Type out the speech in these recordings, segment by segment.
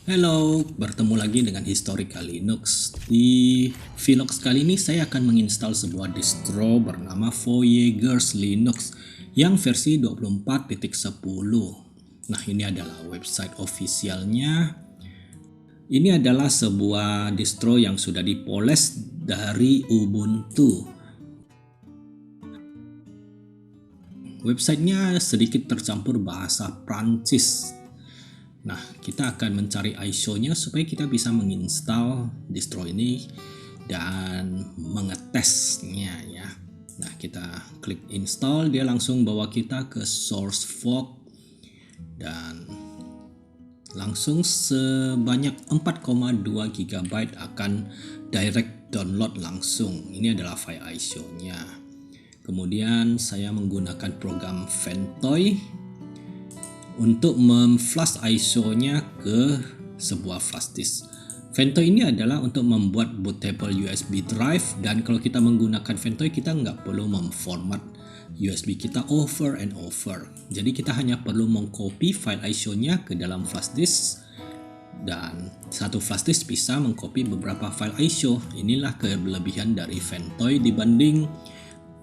Halo, bertemu lagi dengan Historical Linux. Di vlog kali ini saya akan menginstal sebuah distro bernama Voyagers Linux yang versi 24.10. Nah, ini adalah website officialnya. Ini adalah sebuah distro yang sudah dipoles dari Ubuntu. Websitenya sedikit tercampur bahasa Prancis. Nah, kita akan mencari ISO-nya supaya kita bisa menginstal distro ini dan mengetesnya ya. Nah, kita klik install, dia langsung bawa kita ke SourceForge dan langsung sebanyak 4,2 GB akan direct download langsung. Ini adalah file ISO-nya. Kemudian saya menggunakan program Ventoy untuk memflash ISO-nya ke sebuah flash disk. Ventoy ini adalah untuk membuat bootable USB drive, dan kalau kita menggunakan Ventoy kita nggak perlu memformat USB kita over and over. Jadi kita hanya perlu mengcopy file ISO-nya ke dalam flash disk, dan satu flash disk bisa mengcopy beberapa file ISO. Inilah kelebihan dari Ventoy dibanding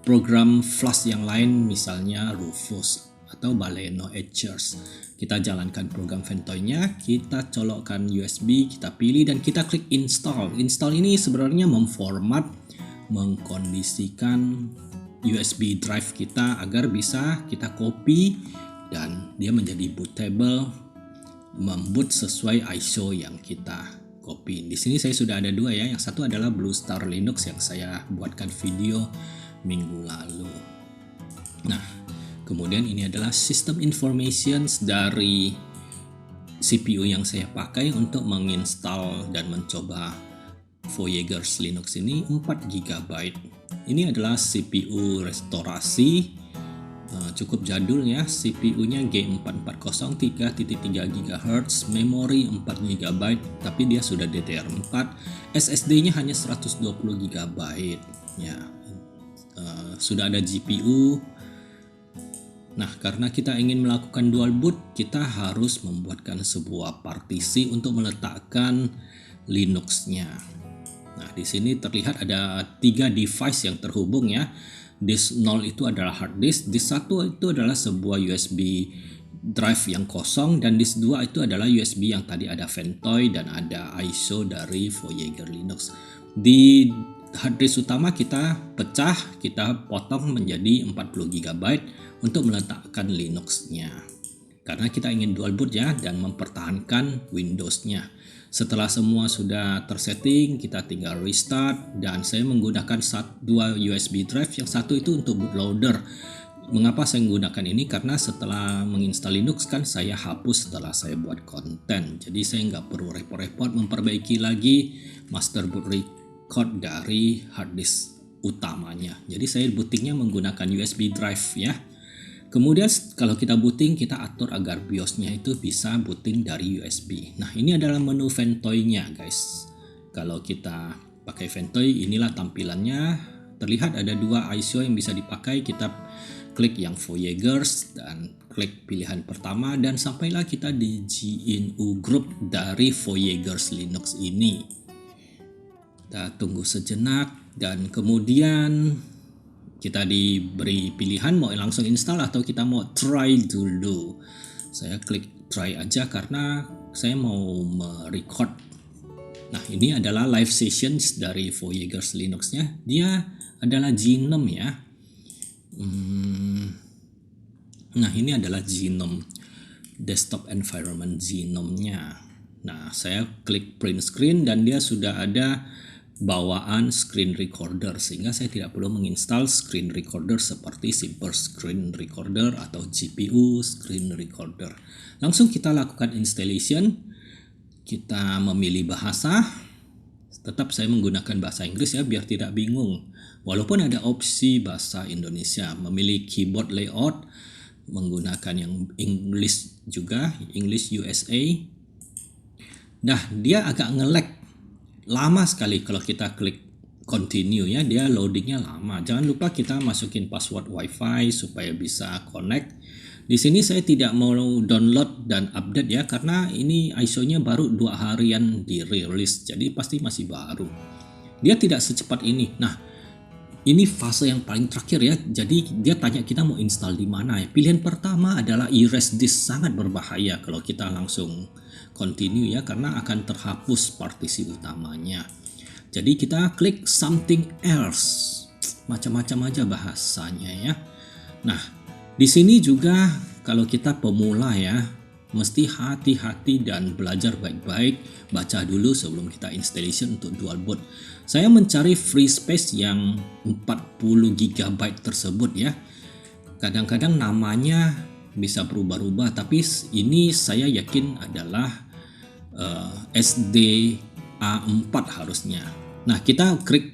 program flash yang lain, misalnya Rufus atau Baleno Etchers. Kita jalankan program Ventoy-nya, kita colokkan USB, kita pilih dan kita klik install. Install ini sebenarnya memformat, mengkondisikan USB drive kita agar bisa kita copy dan dia menjadi bootable, memboot sesuai ISO yang kita copy. Di sini saya sudah ada dua ya. Yang satu adalah Blue Star Linux yang saya buatkan video minggu lalu. Nah, kemudian ini adalah system information dari CPU yang saya pakai untuk menginstal dan mencoba Voyagers Linux ini 4 GB. Ini adalah CPU restorasi, cukup jadul ya. CPU-nya G440 3.3 GHz, memori 4 GB, tapi dia sudah DDR4. SSD-nya hanya 120 GB ya. Sudah ada GPU. Nah, karena kita ingin melakukan dual boot, kita harus membuatkan sebuah partisi untuk meletakkan Linux-nya. Nah, di sini terlihat ada 3 device yang terhubung ya. Disk 0 itu adalah hard disk, disk 1 itu adalah sebuah USB drive yang kosong, dan disk 2 itu adalah USB yang tadi ada Ventoy dan ada ISO dari Voyager Linux. Di hard disk utama kita pecah, kita potong menjadi 40 GB untuk meletakkan Linux-nya. Karena kita ingin dual boot ya dan mempertahankan Windows-nya. Setelah semua sudah tersetting, kita tinggal restart, dan saya menggunakan dua USB drive. Yang satu itu untuk bootloader. Mengapa saya menggunakan ini? Karena setelah menginstal Linux kan saya hapus setelah saya buat konten. Jadi saya nggak perlu repot-repot memperbaiki lagi master boot record dari hard disk utamanya. Jadi saya bootingnya menggunakan USB drive ya. Kemudian kalau kita booting, kita atur agar BIOS-nya itu bisa booting dari USB. Nah, ini adalah menu Ventoy-nya guys. Kalau kita pakai Ventoy, inilah tampilannya. Terlihat ada 2 ISO yang bisa dipakai. Kita klik yang Voyagers dan klik pilihan pertama, dan sampailah kita di GNU group dari Voyagers Linux ini. Kita tunggu sejenak dan kemudian kita diberi pilihan mau langsung install atau kita mau try dulu. Saya klik try aja karena saya mau merecord. Nah, ini adalah live sessions dari Voyagers Linux-nya. Dia adalah GNOME ya. Nah, ini adalah GNOME desktop environment GNOME-nya. Nah, saya klik print screen dan dia sudah ada bawaan screen recorder, sehingga saya tidak perlu menginstal screen recorder seperti Simple Screen Recorder atau GPU Screen Recorder. Langsung kita lakukan installation. Kita memilih bahasa. Tetap saya menggunakan bahasa Inggris ya biar tidak bingung. Walaupun ada opsi bahasa Indonesia. Memilih keyboard layout menggunakan yang English juga, English USA. Nah, dia agak nge-lag. Lama sekali kalau kita klik continue ya, dia loadingnya lama. Jangan lupa kita masukin password wifi supaya bisa connect, Di sini saya tidak mau download dan update ya, karena ini ISO-nya baru 2 harian dirilis, jadi pasti masih baru. Dia tidak secepat ini. Nah, ini fase yang paling terakhir ya. Jadi dia tanya kita mau install di mana ya. Pilihan pertama adalah erase disk, sangat berbahaya kalau kita langsung continue ya, karena akan terhapus partisi utamanya. Jadi kita klik something else. Macam-macam aja bahasanya ya. Nah, di sini juga kalau kita pemula ya, mesti hati-hati dan belajar baik-baik, baca dulu sebelum kita installation untuk dual boot. Saya mencari free space yang 40 GB tersebut ya. Kadang-kadang namanya bisa berubah-ubah, tapi ini saya yakin adalah SDA4 harusnya. Nah, kita klik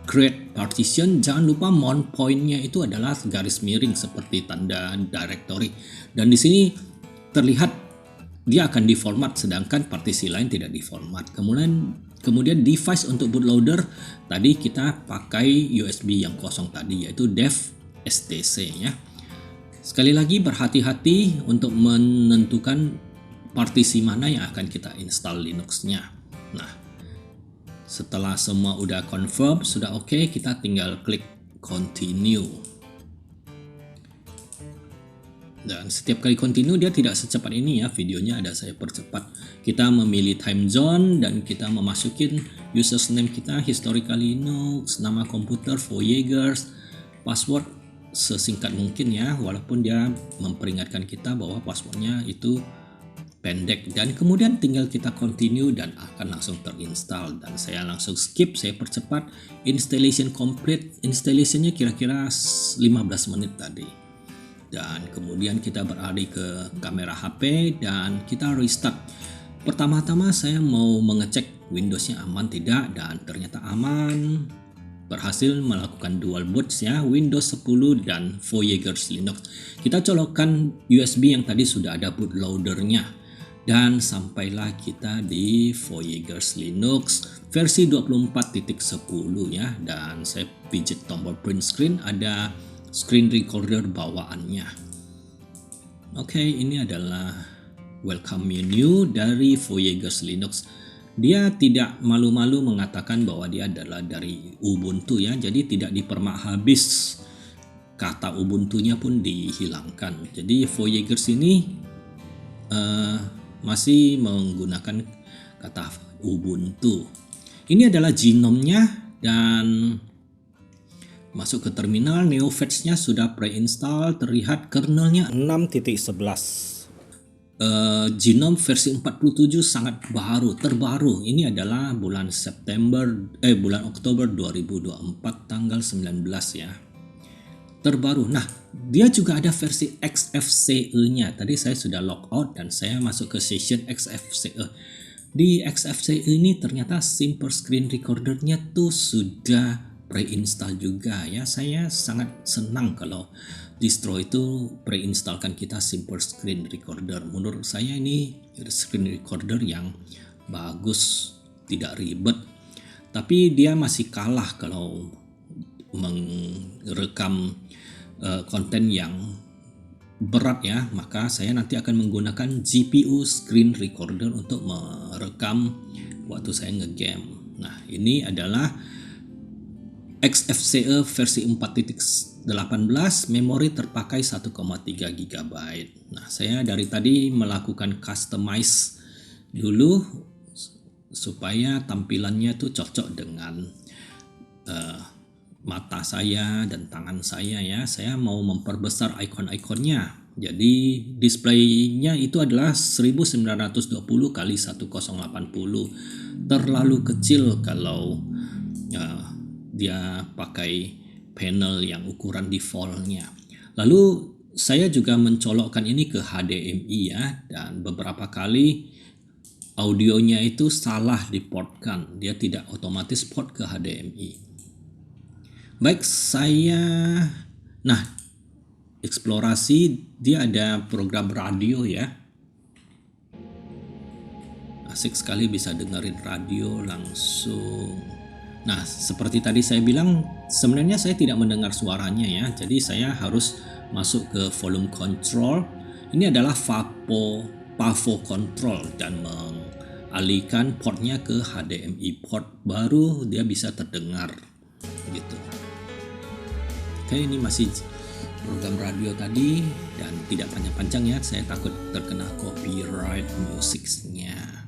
create partition, jangan lupa mount point-nya itu adalah garis miring seperti tanda directory. Dan di sini terlihat dia akan diformat sedangkan partisi lain tidak diformat. Kemudian device untuk bootloader tadi kita pakai USB yang kosong tadi, yaitu dev STC ya. Sekali lagi berhati-hati untuk menentukan partisi mana yang akan kita install Linux-nya. Nah, setelah semua udah confirm, sudah oke, kita tinggal klik continue. Dan setiap kali continue dia tidak secepat ini ya, videonya ada saya percepat. Kita memilih time zone dan kita memasukin username kita, historical Linux, nama komputer, Voyagers, password sesingkat mungkin ya, walaupun dia memperingatkan kita bahwa passwordnya itu pendek, dan kemudian tinggal kita continue dan akan langsung terinstall. Dan saya langsung skip, saya percepat, installation complete. Installationnya kira-kira 15 menit tadi. Dan kemudian kita beralih ke kamera HP dan kita restart. Pertama-tama saya mau mengecek Windowsnya aman tidak, dan ternyata aman. Berhasil melakukan dual boots ya, Windows 10 dan Voyagers Linux. Kita colokkan USB yang tadi sudah ada bootloadernya. Dan sampailah kita di Voyagers Linux versi 24.10 ya. Dan saya pijit tombol print screen, ada screen recorder bawaannya. Oke, ini adalah welcome menu dari Voyagers Linux. Dia tidak malu-malu mengatakan bahwa dia adalah dari Ubuntu ya. Jadi tidak dipermak habis, kata Ubuntunya pun dihilangkan. Jadi Voyagers ini masih menggunakan kata Ubuntu. Ini adalah genome-nya, dan masuk ke terminal, NeoFetch-nya sudah pre-install, terlihat kernelnya 6.11. Genome versi 47 sangat terbaru. Ini adalah bulan Oktober 2024 tanggal 19 ya. Terbaru. Nah, dia juga ada versi XFCE-nya. Tadi saya sudah logout dan saya masuk ke session XFCE. Di XFCE ini ternyata Simple Screen Recorder-nya tuh sudah pre-install juga ya. Saya sangat senang kalau distro itu pre-instalkan kita Simple Screen Recorder. Menurut saya ini screen recorder yang bagus, tidak ribet. Tapi dia masih kalah kalau merekam konten yang berat ya, maka saya nanti akan menggunakan GPU screen recorder untuk merekam waktu saya ngegame. Nah, ini adalah XFCE versi 4.18, memori terpakai 1,3 GB. Nah, saya dari tadi melakukan customize dulu supaya tampilannya tuh cocok dengan mata saya dan tangan saya ya. Saya mau memperbesar ikon-ikonnya. Jadi displaynya itu adalah 1920 kali 1080. Terlalu kecil kalau dia pakai panel yang ukuran defaultnya. Lalu saya juga mencolokkan ini ke HDMI ya, dan beberapa kali audionya itu salah diportkan. Dia tidak otomatis port ke HDMI. Baik, eksplorasi, dia ada program radio ya. Asik sekali bisa dengerin radio langsung. Nah, seperti tadi saya bilang, sebenarnya saya tidak mendengar suaranya ya. Jadi saya harus masuk ke volume control Ini adalah Pavo Control dan mengalihkan portnya ke HDMI port, baru dia bisa terdengar gitu. Oke, ini masih program radio tadi dan tidak panjang-panjang ya, saya takut terkena copyright musiknya.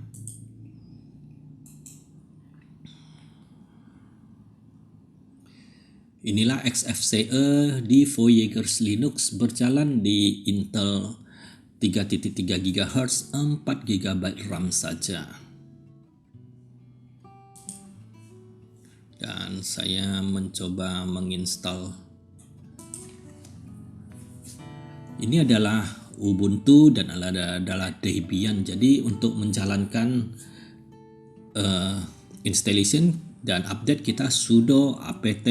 Inilah XFCE di Voyagers Linux berjalan di Intel 3.3 GHz 4 GB RAM saja. Dan saya mencoba menginstal. Ini adalah Ubuntu dan adalah Debian. Jadi untuk menjalankan installation dan update kita sudo apt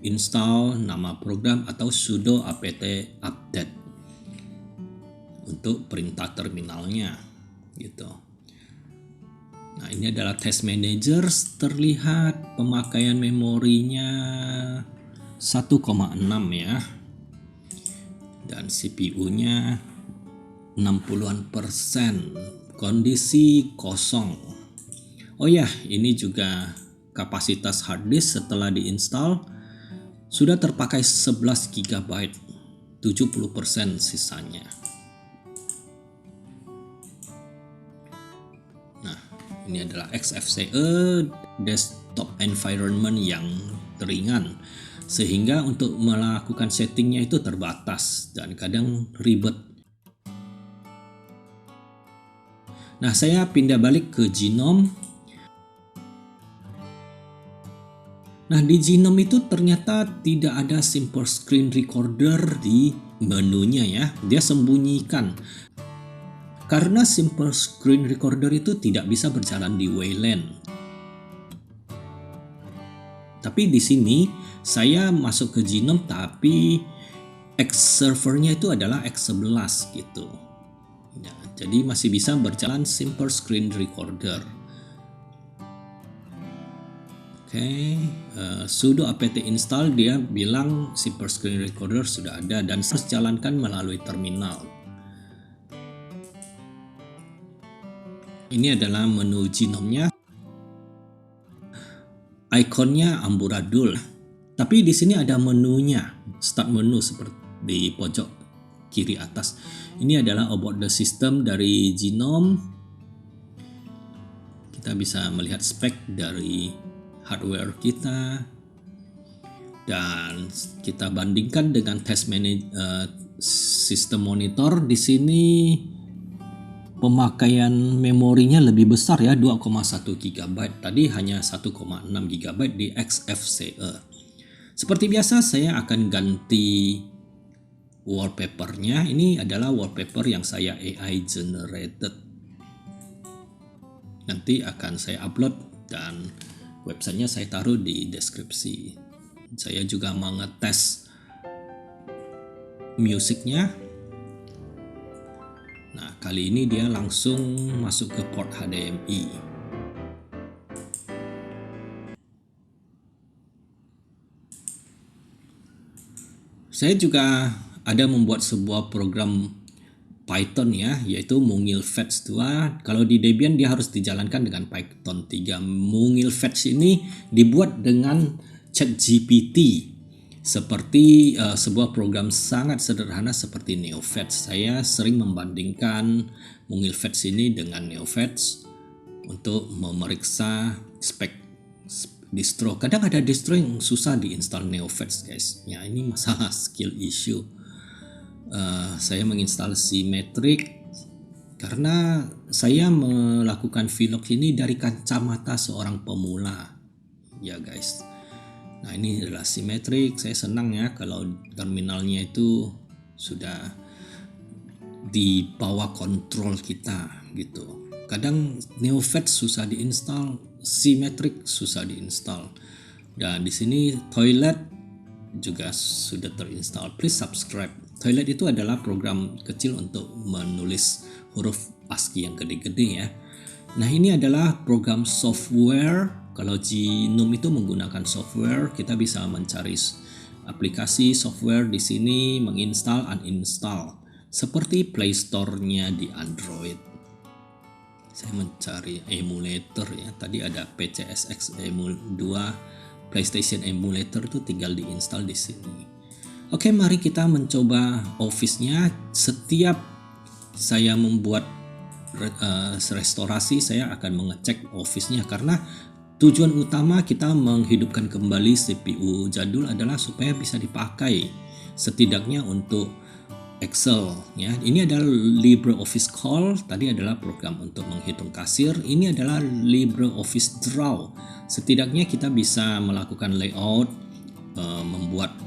install nama program atau sudo apt update untuk perintah terminalnya gitu. Nah, ini adalah test manager, terlihat pemakaian memorinya 1,6 ya. Dan CPU-nya 60%, kondisi kosong. Oh ya, ini juga kapasitas hard disk setelah diinstal sudah terpakai 11 GB, 70% sisanya. Nah, ini adalah XFCE desktop environment yang ringan, sehingga untuk melakukan settingnya itu terbatas dan kadang ribet. Nah, saya pindah balik ke Gnome. Nah, di Gnome itu ternyata tidak ada simple screen recorder di menunya ya. Dia sembunyikan. Karena simple screen recorder itu tidak bisa berjalan di Wayland. Tapi di sini saya masuk ke Gnome tapi X servernya itu adalah X11 gitu. Ya, jadi masih bisa berjalan simple screen recorder. Sudo apt install, dia bilang simple screen recorder sudah ada dan harus jalankan melalui terminal. Ini adalah menu Gnome-nya. Ikonnya amburadul. Tapi di sini ada menunya, start menu seperti di pojok kiri atas. Ini adalah about the system dari Gnome. Kita bisa melihat spek dari hardware kita dan kita bandingkan dengan test system monitor. Di sini pemakaian memorinya lebih besar ya, 2,1 GB. Tadi hanya 1,6 GB di XFCE. Seperti biasa saya akan ganti wallpapernya. Ini adalah wallpaper yang saya AI generated. Nanti akan saya upload dan websitenya saya taruh di deskripsi. Saya juga mengetes musiknya. Nah, kali ini dia langsung masuk ke port HDMI. Saya juga ada membuat sebuah program Python ya, yaitu Mungil Fetch 2. Kalau di Debian dia harus dijalankan dengan Python 3. Mungil Fetch ini dibuat dengan ChatGPT seperti sebuah program sangat sederhana seperti NeoFetch. Saya sering membandingkan Mungil Fetch ini dengan NeoFetch untuk memeriksa spek distro. Kadang ada distro yang susah diinstal NeoFetch guys. Ya, ini masalah skill issue. Saya menginstal Symmetric karena saya melakukan vlog ini dari kacamata seorang pemula ya guys. Nah, ini adalah Symmetric. Saya senang ya kalau terminalnya itu sudah di bawah kontrol kita gitu. Kadang NeoFetch susah diinstal, Symmetric susah diinstal. Dan di sini Toilet juga sudah terinstall. Please subscribe. Toilet itu adalah program kecil untuk menulis huruf ASCII yang gede-gede ya. Nah, ini adalah program software. Kalau Gnome itu menggunakan software, kita bisa mencari aplikasi software di sini, menginstal, uninstall. seperti Play Store-nya di Android. Saya mencari emulator ya. Tadi ada PCSX Emul 2 PlayStation Emulator, itu tinggal diinstal di sini. Oke, mari kita mencoba Office-nya. Setiap saya membuat restorasi, saya akan mengecek Office-nya karena tujuan utama kita menghidupkan kembali CPU jadul adalah supaya bisa dipakai setidaknya untuk Excel ya. Ini adalah LibreOffice Calc, tadi adalah program untuk menghitung kasir. Ini adalah LibreOffice Draw. Setidaknya kita bisa melakukan layout, membuat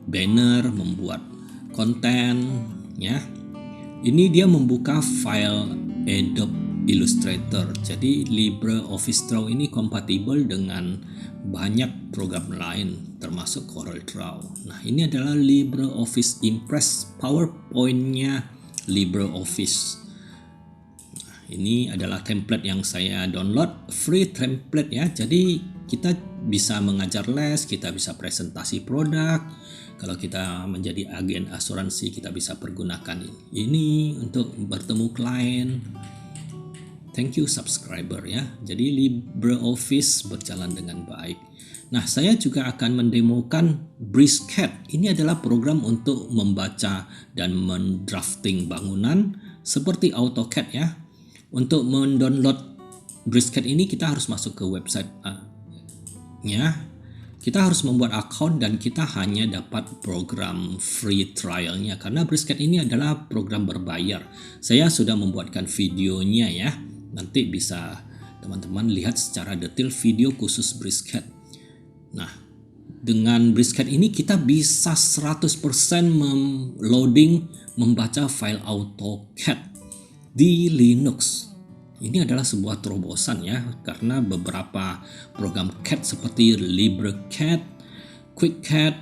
banner, membuat konten ya. Ini dia membuka file Adobe Illustrator. Jadi LibreOffice Draw ini kompatibel dengan banyak program lain termasuk CorelDRAW. Nah, ini adalah LibreOffice Impress, PowerPoint-nya LibreOffice. Nah, ini adalah template yang saya download, free template ya. Jadi kita bisa mengajar les, kita bisa presentasi produk. Kalau kita menjadi agen asuransi, kita bisa pergunakan ini untuk bertemu klien. Thank you subscriber ya. Jadi LibreOffice berjalan dengan baik. Nah, saya juga akan mendemokan Brisket. Ini adalah program untuk membaca dan mendrafting bangunan seperti AutoCAD ya. Untuk mendownload Brisket ini kita harus masuk ke website nya. Kita harus membuat account dan kita hanya dapat program free trialnya karena Brisket ini adalah program berbayar. Saya sudah membuatkan videonya ya. Nanti bisa teman-teman lihat secara detail video khusus Brisket. Nah, dengan Brisket ini kita bisa 100% loading membaca file AutoCAD di Linux. Ini adalah sebuah terobosan ya, karena beberapa program CAD seperti LibreCAD, QuickCAD,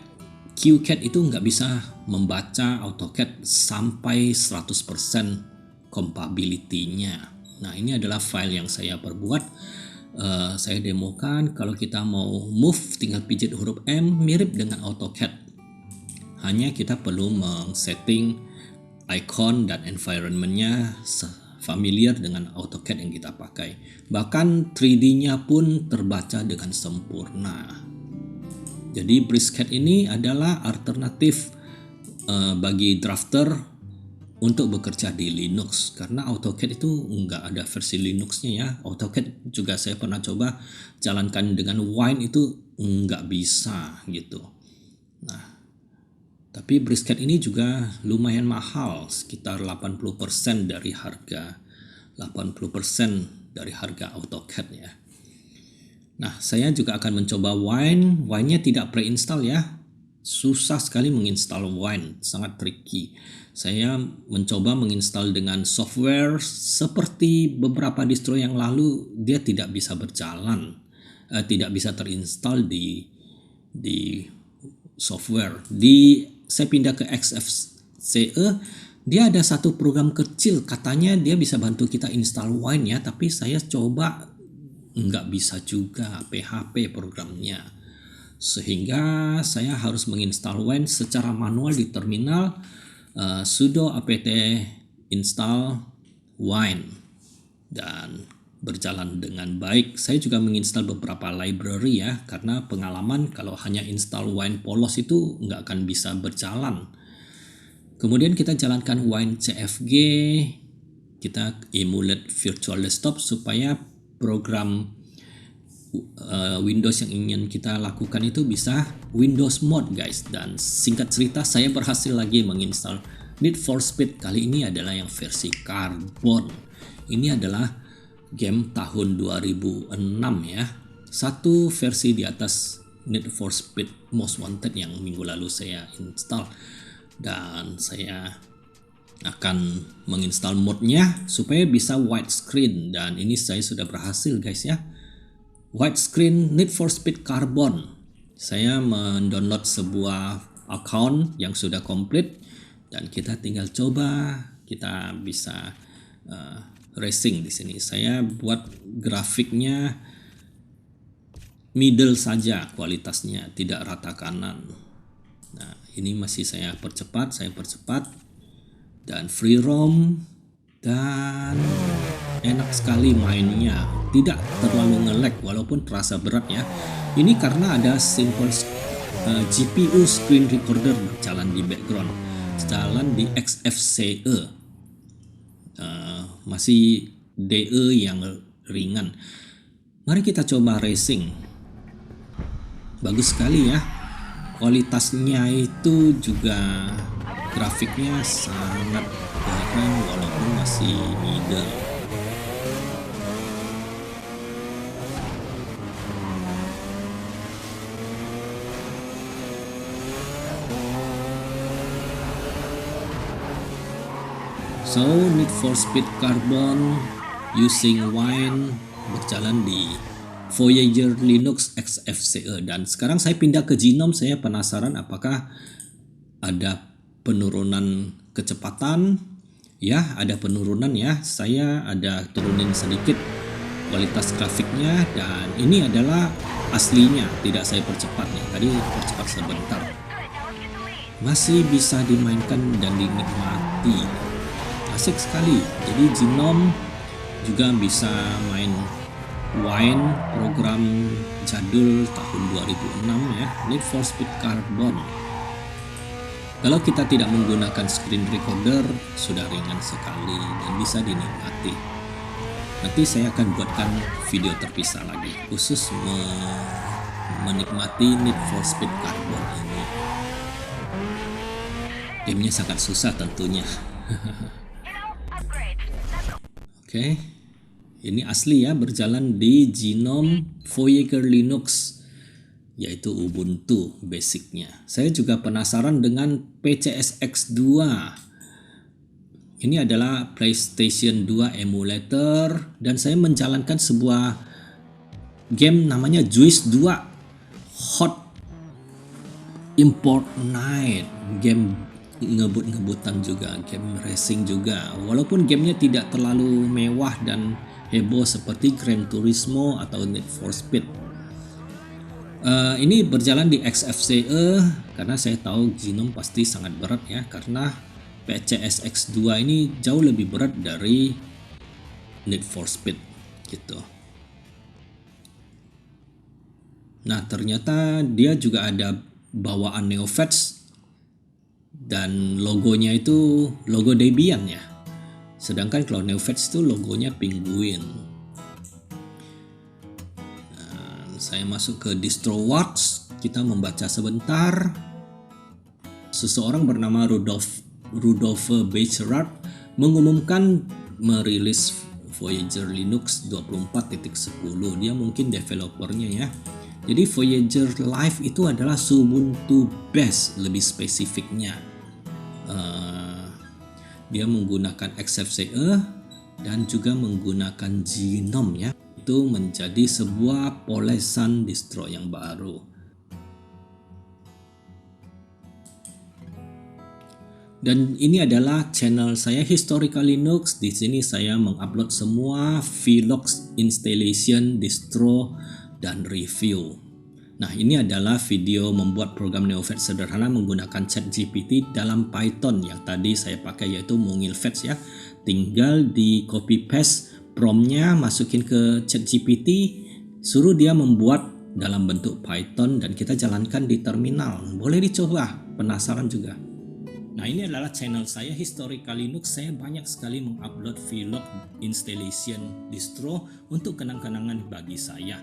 QCAD itu nggak bisa membaca AutoCAD sampai 100% compatibility-nya. Nah, ini adalah file yang saya perbuat. Saya demokan. Kalau kita mau move, tinggal pijit huruf M, mirip dengan AutoCAD. Hanya kita perlu men-setting icon dan environment-nya familiar dengan AutoCAD yang kita pakai. Bahkan 3D-nya pun terbaca dengan sempurna. Jadi Brisket ini adalah alternatif bagi drafter untuk bekerja di Linux karena AutoCAD itu nggak ada versi Linuxnya ya. AutoCAD juga saya pernah coba jalankan dengan Wine itu nggak bisa gitu. Nah, tapi Brisket ini juga lumayan mahal, sekitar 80% dari harga AutoCAD ya. Nah, saya juga akan mencoba Wine. Wine-nya tidak pre-install ya. Susah sekali menginstal Wine, sangat tricky. Saya mencoba menginstal dengan software seperti beberapa distro yang lalu, dia tidak bisa berjalan, tidak bisa terinstall di software. Saya pindah ke XFCE, dia ada satu program kecil, katanya dia bisa bantu kita install Wine ya, tapi saya coba nggak bisa juga, PHP programnya. Sehingga saya harus menginstal Wine secara manual di terminal, sudo apt install Wine, dan berjalan dengan baik. Saya juga menginstal beberapa library ya, karena pengalaman kalau hanya install Wine polos itu nggak akan bisa berjalan. Kemudian kita jalankan Wine CFG, kita emulate virtual desktop supaya program Windows yang ingin kita lakukan itu bisa Windows mode guys. Dan singkat cerita, saya berhasil lagi menginstal Need for Speed. Kali ini adalah yang versi Carbon. Ini adalah game tahun 2006 ya, satu versi di atas Need for Speed Most Wanted yang minggu lalu saya install. Dan saya akan menginstal modnya supaya bisa widescreen, dan ini saya sudah berhasil guys ya. Widescreen Need for Speed Carbon. Saya mendownload sebuah account yang sudah komplit dan kita tinggal coba. Kita bisa racing di sini. Saya buat grafiknya middle saja kualitasnya, tidak rata kanan. Nah, ini masih saya percepat. dan free roam, dan enak sekali mainnya, tidak terlalu nge-lag walaupun terasa berat ya. Ini karena ada simple GPU screen recorder berjalan di background, jalan di XFCE, masih DE yang ringan. Mari kita coba racing. Bagus sekali ya, kualitasnya itu juga grafiknya sangat keren walaupun masih middle. So, Need for Speed Carbon using Wine berjalan di Voyager Linux XFCE, dan sekarang saya pindah ke Genome. Saya penasaran apakah ada penurunan kecepatan. Ya, ada penurunan ya. Saya ada turunin sedikit kualitas grafiknya, dan ini adalah aslinya, tidak saya percepat nih. Tadi percepat sebentar. Masih bisa dimainkan dan dinikmati. Asik sekali. Jadi Genome juga bisa main Wine, program jadul tahun 2006 ya, Need for Speed Carbon. Kalau kita tidak menggunakan screen recorder, sudah ringan sekali dan bisa dinikmati. Nanti saya akan buatkan video terpisah lagi khusus menikmati Need for Speed Carbon ini. Gamenya sangat susah tentunya. Oke, ini asli ya, berjalan di Genome Voyager Linux, yaitu Ubuntu basicnya. Saya juga penasaran dengan PCSX2. Ini adalah PlayStation 2 emulator, dan saya menjalankan sebuah game namanya Juice 2 Hot Import Night, game ngebut-ngebutan juga, game racing juga. Walaupun gamenya tidak terlalu mewah dan heboh seperti Gran Turismo atau Need for Speed. Ini berjalan di XFCE karena saya tahu Genome pasti sangat berat ya, karena PCSX2 ini jauh lebih berat dari Need for Speed gitu. Nah, ternyata dia juga ada bawaan Neopets, dan logonya itu logo Debian ya. Sedangkan kalau Neopets itu logonya penguin. Nah, saya masuk ke DistroWatch, kita membaca sebentar. Seseorang bernama Rudolf Becherard mengumumkan merilis Voyager Linux 24.10. Dia mungkin developernya ya. Jadi Voyager Live itu adalah Ubuntu base lebih spesifiknya. Dia menggunakan XFCE dan juga menggunakan Genome ya. Itu menjadi sebuah polesan distro yang baru. Dan ini adalah channel saya Historical Linux. Di sini saya mengupload semua vlog installation, distro, dan review. Nah, ini adalah video membuat program Neofets sederhana menggunakan ChatGPT dalam Python yang tadi saya pakai, yaitu Mungilfets ya. Tinggal di copy paste promptnya, masukin ke ChatGPT, suruh dia membuat dalam bentuk Python, dan kita jalankan di terminal. Boleh dicoba, penasaran juga. Nah, ini adalah channel saya Historical Linux. Saya banyak sekali mengupload vlog installation distro untuk kenang-kenangan bagi saya.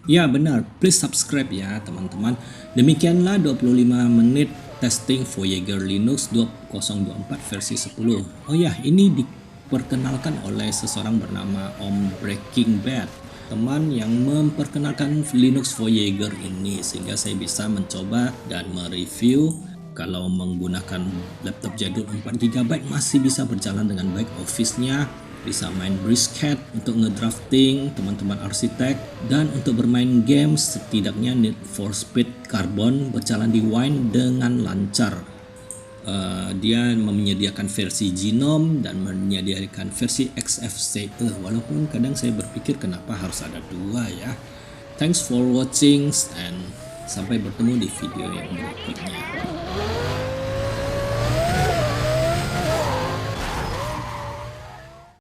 Ya benar, please subscribe ya teman-teman. Demikianlah 25 menit testing Voyager Linux 2024 versi 10. Oh ya, ini diperkenalkan oleh seseorang bernama Om Breaking Bad, teman yang memperkenalkan Linux Voyager ini, sehingga saya bisa mencoba dan mereview. Kalau menggunakan laptop jadul 4GB masih bisa berjalan dengan baik Office-nya, bisa main Brisket untuk ngedrafting teman-teman arsitek, dan untuk bermain game setidaknya Need for Speed Carbon berjalan di Wine dengan lancar. Dia menyediakan versi Genome dan menyediakan versi XFCE, walaupun kadang saya berpikir kenapa harus ada dua ya. Thanks for watching and sampai bertemu di video yang berikutnya.